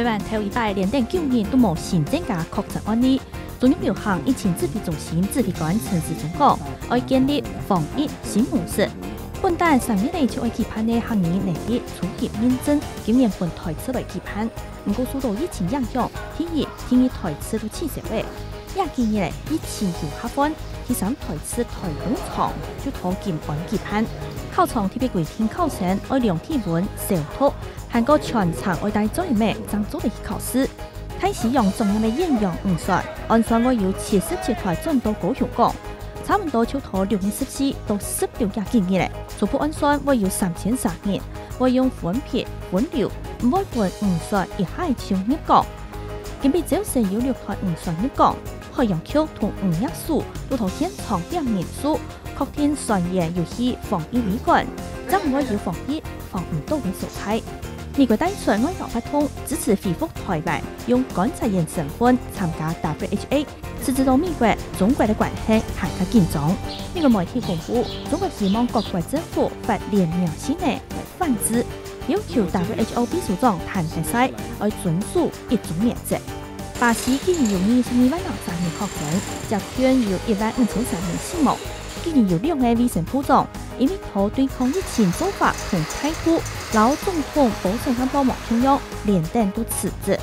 台湾頭一擺連續9日都冇新增加確診案例。中央流行疫情指揮中心指揮官陳時中講，要建立防疫新模式。本單3日內就會期盼的行業能力初級認證，今年本台次來期盼。唔過受到疫情影響，第一台次都起社會，也建議咧疫情有客觀。第3台次台東廠就拖緊按期盼。考場特別規定考生要量體溫、消毒，韓國全場要帶作業物，將做嚟去考試。睇使用中央的應用預算，按算我有77台轉到高雄港，差唔多就拖614到16日建議咧。初步按算我有3300人，我用分撇分流，唔會分預算一海上入港。今日早時有6台預算入港，海洋區同5日數都同現場表人數，確定船員要去防疫旅館，則唔會要防疫防唔到嘅所在。美國帶出外交法通支持恢復台灣用觀察員身份參加 WHA， 是知道美國中國的關係還較緊張。美國媒體公布，中國希望各國政府發聯名信來反制，要求 WHO 秘書長譚德塞要遵守一種原則。巴西今年有22萬人3年確診，集團有15300人死亡。今年有2個衛生部長因為佢對抗疫情做法同態度，老總統保證和保盟中央連帶都辭職。